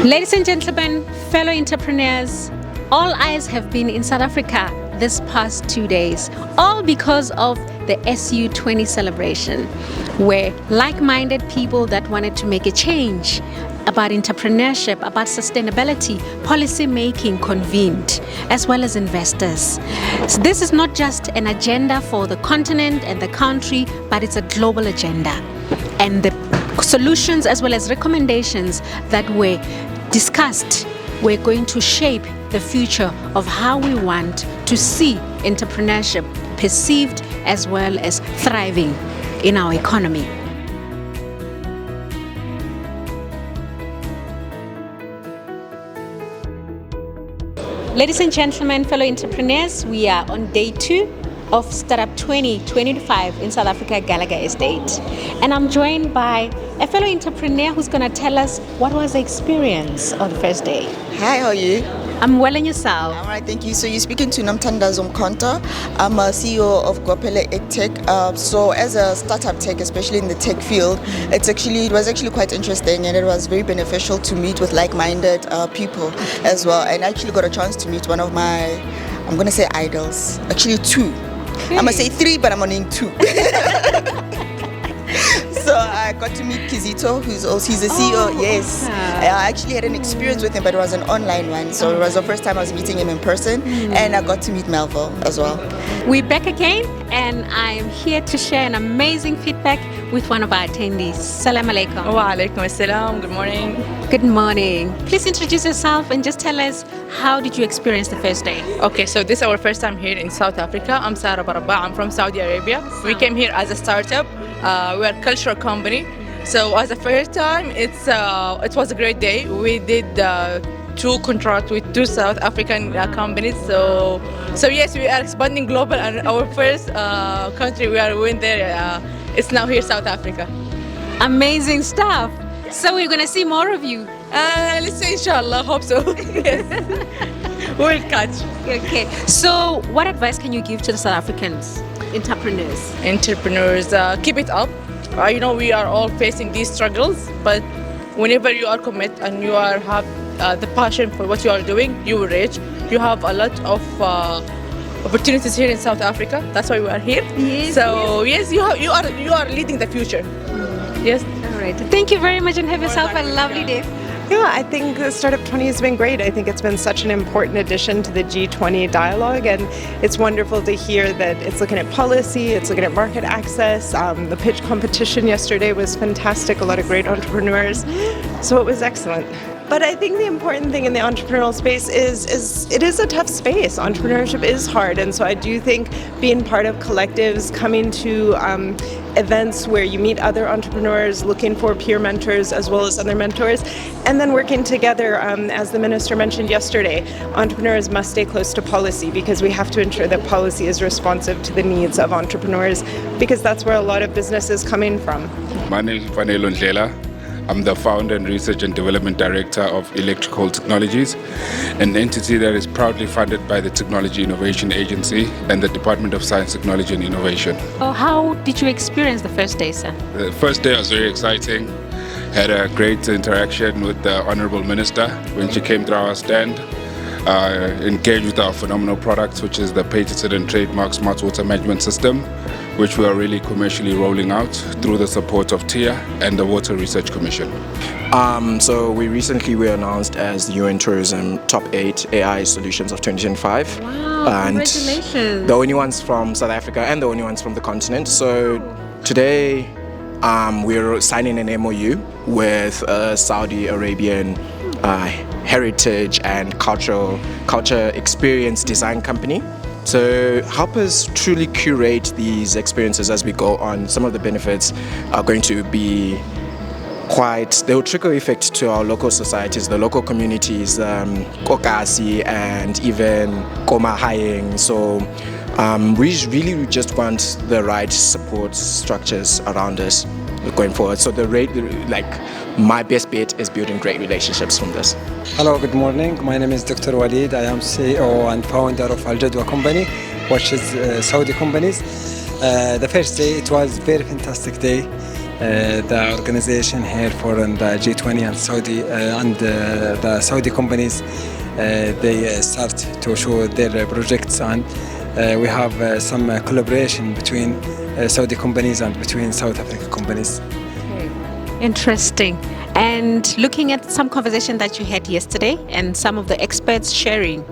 Ladies and gentlemen, fellow entrepreneurs, all eyes have been in South Africa this past 2 days, all because of the SU20 celebration, where like-minded people that wanted to make a change about entrepreneurship, about sustainability, policy making convened, as well as investors. So this is not just an agenda for the continent and the country, but it's a global agenda. And the solutions as well as recommendations that were discussed were going to shape the future of how we want to see entrepreneurship perceived as well as thriving in our economy. Ladies and gentlemen, fellow entrepreneurs, we are on day 2 of StartUp20 2025 in South Africa, Gallagher Estate. And I'm joined by a fellow entrepreneur who's going to tell us what was the experience on the first day. Hi, how are you? I'm well, and yourself? All right, thank you. So you're speaking to Namtanda Zomkonta. I'm a CEO of Gwapele EdTech. So as a startup tech, especially in the tech field, it was actually quite interesting, and it was very beneficial to meet with like-minded people as well. And I actually got a chance to meet one of my, I'm going to say idols, actually 2. Okay. I'm going to say 3, but I'm only in 2. So I got to meet Kizito, he's a CEO. Yes, I actually had an experience with him, but it was an online one. So it was the first time I was meeting him in person, and I got to meet Melville as well. We're back again, and I am here to share an amazing feedback with one of our attendees. Salam alaikum. Wa alaikum assalam. Good morning. Good morning. Please introduce yourself and just tell us, how did you experience the first day? Okay, so this is our first time here in South Africa. I'm Sarah Barabba. I'm from Saudi Arabia. We came here as a startup. We're a cultural company. So as a first time, it was a great day. We did 2 contracts with 2 South African companies. So yes, we are expanding global, and our first country we went there. It's now here, South Africa. Amazing stuff. So we're gonna see more of you. Let's say inshallah, hope so. Yes. We'll catch. Okay. So what advice can you give to the South Africans, Entrepreneurs, keep it up. You know, we are all facing these struggles, but whenever you are committed and you have the passion for what you are doing, you will reach. You have a lot of opportunities here in South Africa. That's why we are here. Yes, so yes, you are leading the future. Yes. All right. Thank you very much, and have yourself a lovely day. Yeah, I think StartUp20 has been great. I think it's been such an important addition to the G20 dialogue, and it's wonderful to hear that it's looking at policy, it's looking at market access. The pitch competition yesterday was fantastic, a lot of great entrepreneurs, so it was excellent. But I think the important thing in the entrepreneurial space is it is a tough space. Entrepreneurship is hard, and so I do think being part of collectives, coming to events where you meet other entrepreneurs, looking for peer mentors as well as other mentors, and then working together, as the minister mentioned yesterday, entrepreneurs must stay close to policy, because we have to ensure that policy is responsive to the needs of entrepreneurs, because that's where a lot of business is coming from. My name is Fanelo Ndlela. I'm the founder and research and development director of Electrical Technologies, an entity that is proudly funded by the Technology Innovation Agency and the Department of Science, Technology and Innovation. Oh, how did you experience the first day, sir? The first day was very exciting. Had a great interaction with the Honorable Minister when she came to our stand. Engaged with our phenomenal products, which is the patented and trademark smart water management system, which we are really commercially rolling out through the support of TIA and the Water Research Commission. So we recently were announced as the UN Tourism Top 8 AI Solutions of 2025. Wow, and congratulations. the only ones from South Africa and the only ones from the continent. So today we're signing an MOU with a Saudi Arabian heritage and culture experience design company to help us truly curate these experiences as we go on. Some of the benefits are going to be they will trickle effect to our local societies, the local communities, Kokasi and even Koma Hayeng. So we really just want the right support structures around us going forward. So my best bet is building great relationships from this. Hello, good morning. My name is Dr. Walid. I am CEO and founder of Al Jadwa company, which is Saudi companies. The first day, it was very fantastic day. the organization here for the G20 and Saudi and the Saudi companies. They start to show their projects, and we have some collaboration between Saudi companies and between South African companies. Interesting. And looking at some conversation that you had yesterday and some of the experts sharing,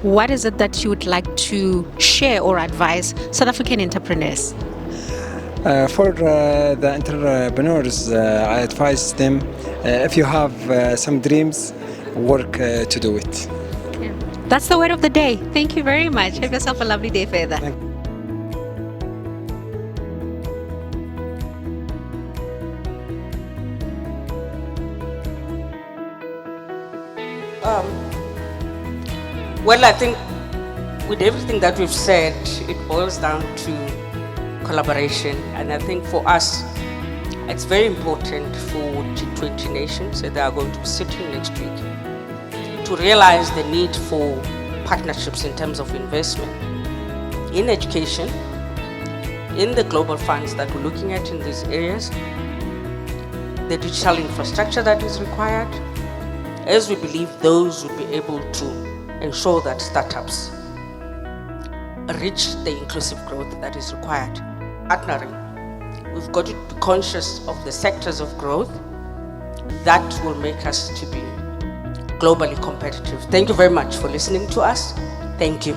what is it that you would like to share or advise South African entrepreneurs? For the entrepreneurs, I advise them, if you have some dreams, work to do it. That's the word of the day. Thank you very much. Have yourself a lovely day further. Well, I think with everything that we've said, it boils down to collaboration. And I think for us, it's very important for G20 nations that are going to be sitting next week to realize the need for partnerships in terms of investment in education, in the global funds that we're looking at in these areas, the digital infrastructure that is required, as we believe those will be able to ensure that startups reach the inclusive growth that is required. Partnering, we've got to be conscious of the sectors of growth that will make us to be globally competitive. Thank you very much for listening to us. Thank you.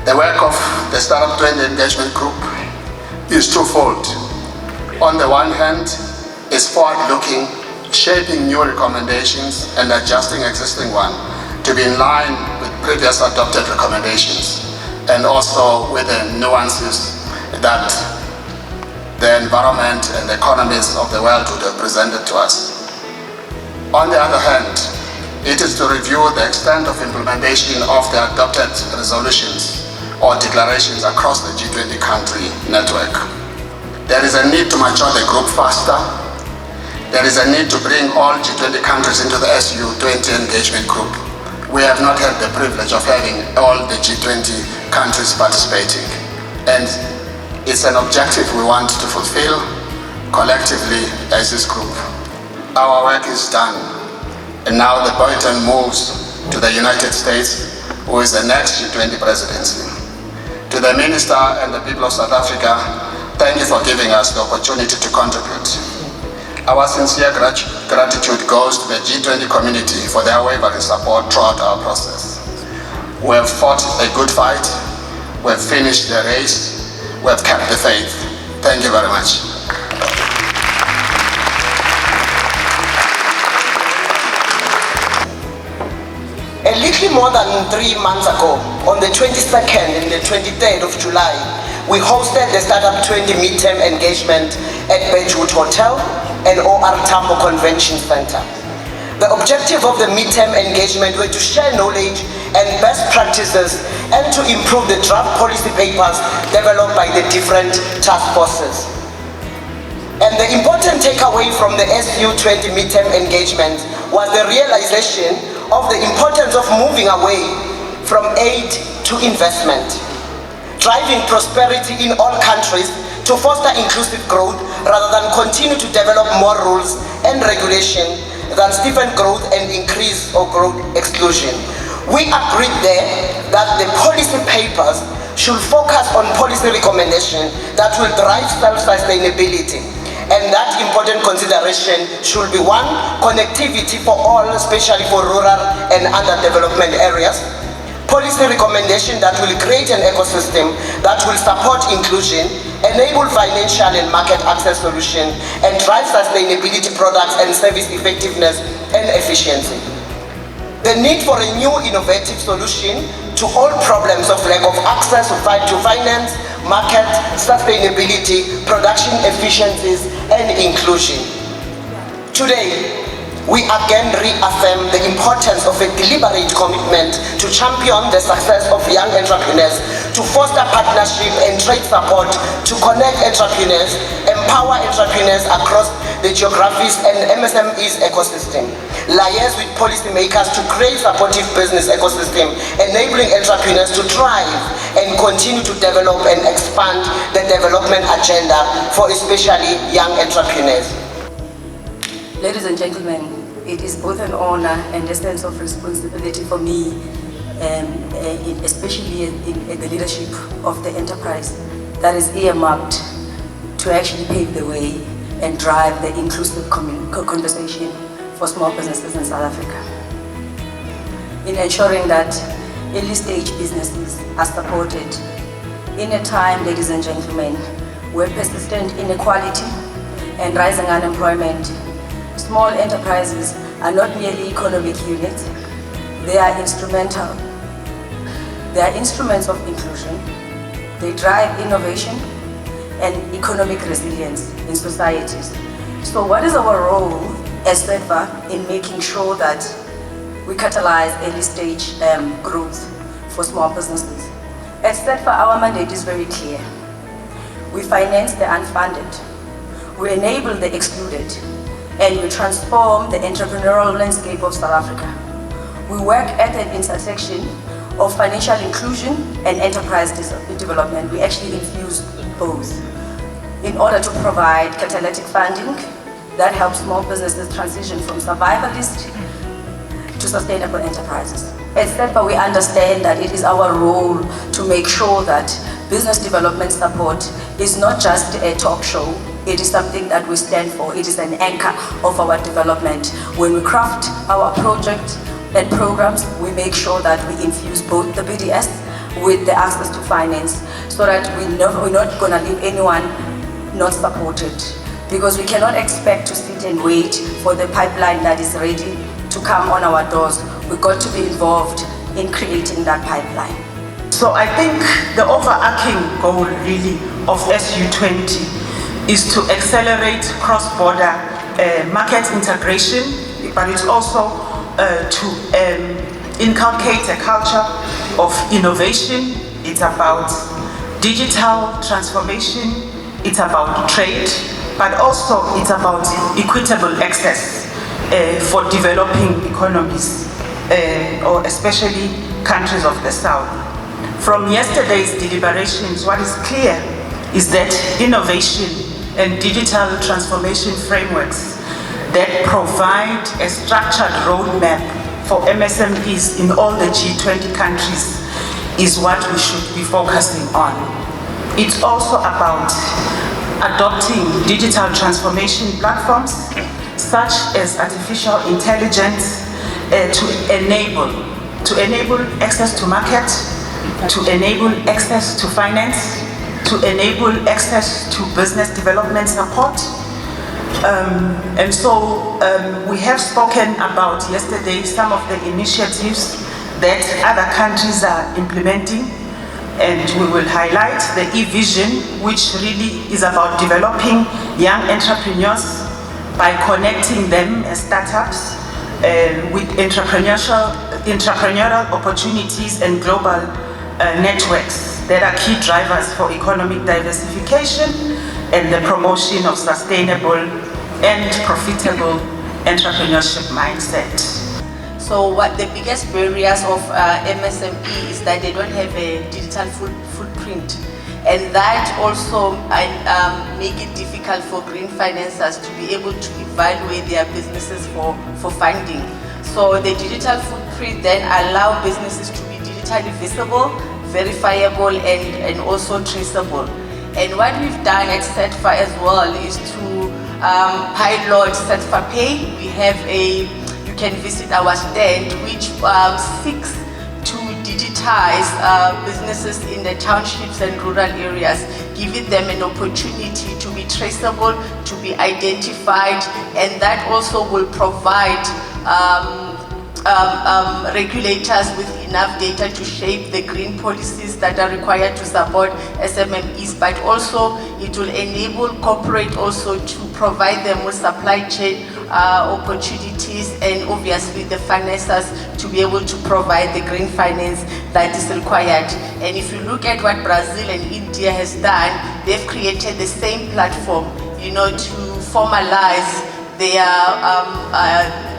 The work of the StartUp20 Engagement Group is twofold. On the one hand, is forward-looking, shaping new recommendations and adjusting existing ones to be in line with previous adopted recommendations, and also with the nuances that the environment and the economies of the world would have presented to us. On the other hand, it is to review the extent of implementation of the adopted resolutions or declarations across the G20 country network. There is a need to mature the group faster. There is a need to bring all G20 countries into the SU20 engagement group. We have not had the privilege of having all the G20 countries participating. And it's an objective we want to fulfill collectively as this group. Our work is done. And now the baton moves to the United States, who is the next G20 presidency. To the Minister and the people of South Africa, thank you for giving us the opportunity to contribute. Our sincere gratitude goes to the G20 community for their unwavering support throughout our process. We have fought a good fight, we have finished the race, we have kept the faith. Thank you very much. A little more than 3 months ago, on the 22nd and the 23rd of July, we hosted the StartUp20 midterm engagement at Beachwood Hotel and OR Tambo Convention Center. The objective of the midterm engagement was to share knowledge and best practices and to improve the draft policy papers developed by the different task forces. And the important takeaway from the SU20 midterm engagement was the realization of the importance of moving away from aid to investment, driving prosperity in all countries to foster inclusive growth rather than continue to develop more rules and regulation that stifle growth and increase or growth exclusion. We agreed there that the policy papers should focus on policy recommendations that will drive self-sustainability, and that important consideration should be one, connectivity for all, especially for rural and underdevelopment areas. Policy recommendation that will create an ecosystem that will support inclusion, enable financial and market access solutions, and drive sustainability products and service effectiveness and efficiency. The need for a new innovative solution to all problems of lack of access to finance, market, sustainability, production efficiencies, and inclusion. Today, we again reaffirm the importance of a deliberate commitment to champion the success of young entrepreneurs, to foster partnership and trade support, to connect entrepreneurs, empower entrepreneurs across the geographies and MSMEs ecosystem. liaise with policymakers to create supportive business ecosystem, enabling entrepreneurs to thrive and continue to develop and expand the development agenda for especially young entrepreneurs. Ladies and gentlemen, it is both an honor and a sense of responsibility for me, especially in the leadership of the enterprise that is earmarked to actually pave the way and drive the inclusive conversation for small businesses in South Africa. In ensuring that early stage businesses are supported in a time, ladies and gentlemen, where persistent inequality and rising unemployment, small enterprises are not merely economic units, they are instrumental. They are instruments of inclusion. They drive innovation and economic resilience in societies. So what is our role as SEDVA in making sure that we catalyze early stage growth for small businesses? At SEDVA, our mandate is very clear. We finance the unfunded, we enable the excluded, and we transform the entrepreneurial landscape of South Africa. We work at an intersection of financial inclusion and enterprise development. We actually infuse both in order to provide catalytic funding that helps small businesses transition from survivalist to sustainable enterprises. At SEDVA, we understand that it is our role to make sure that business development support is not just a talk show, it is something that we stand for. It is an anchor of our development. When we craft our project and programs, we make sure that we infuse both the BDS with the access to finance so that we're not going to leave anyone not supported. Because we cannot expect to sit and wait for the pipeline that is ready to come on our doors. We've got to be involved in creating that pipeline. So I think the overarching goal really of SU20 is to accelerate cross-border market integration, but it's also to inculcate a culture of innovation. It's about digital transformation, it's about trade, but also it's about equitable access for developing economies, or especially countries of the South. From yesterday's deliberations, what is clear is that innovation and digital transformation frameworks that provide a structured roadmap for MSMEs in all the G20 countries is what we should be focusing on. It's also about adopting digital transformation platforms such as artificial intelligence to enable access to market, to enable access to finance, to enable access to business development support. And so we have spoken about yesterday some of the initiatives that other countries are implementing, and we will highlight the e-vision, which really is about developing young entrepreneurs by connecting them as startups with entrepreneurial opportunities and global networks that are key drivers for economic diversification and the promotion of sustainable and profitable entrepreneurship mindset. So what the biggest barriers of MSME is that they don't have a digital footprint, and that also make it difficult for green financiers to be able to evaluate their businesses for funding. So the digital footprint then allow businesses to be digitally visible, verifiable, and also traceable. And what we've done at SEDVA as well is to pilot SEDVA Pay. We have you can visit our stand, which seeks to digitize businesses in the townships and rural areas, giving them an opportunity to be traceable, to be identified, and that also will provide regulators with enough data to shape the green policies that are required to support SMMEs, but also it will enable corporate also to provide them with supply chain opportunities, and obviously the financiers to be able to provide the green finance that is required. And if you look at what Brazil and India has done, they've created the same platform, to formalize their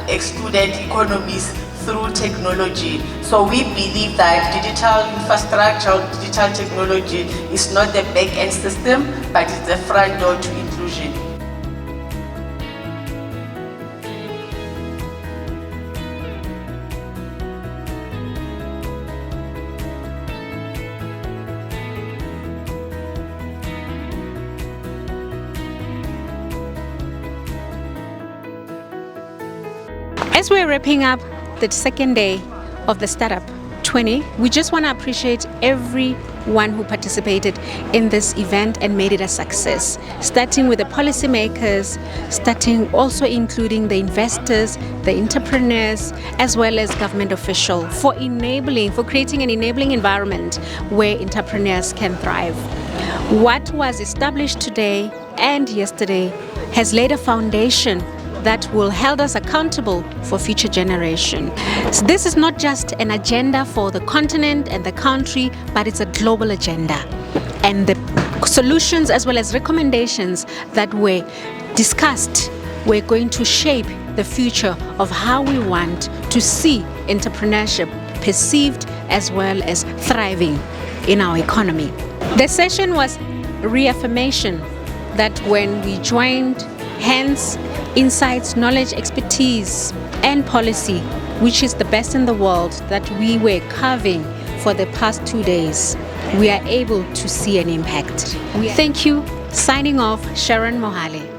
excluded economies through technology. So we believe that digital infrastructure, digital technology is not the back-end system, but it's the front door to inclusion. As we're wrapping up the second day of the Startup 20, we just want to appreciate everyone who participated in this event and made it a success. Starting with the policymakers, starting also including the investors, the entrepreneurs, as well as government officials for creating an enabling environment where entrepreneurs can thrive. What was established today and yesterday has laid a foundation that will hold us accountable for future generations. So this is not just an agenda for the continent and the country, but it's a global agenda. And the solutions as well as recommendations that were discussed were going to shape the future of how we want to see entrepreneurship perceived as well as thriving in our economy. The session was reaffirmation that when we joined hands, insights, knowledge, expertise, and policy, which is the best in the world that we were carving for the past 2 days, we are able to see an impact. Thank you. Signing off, Sharon Mohale.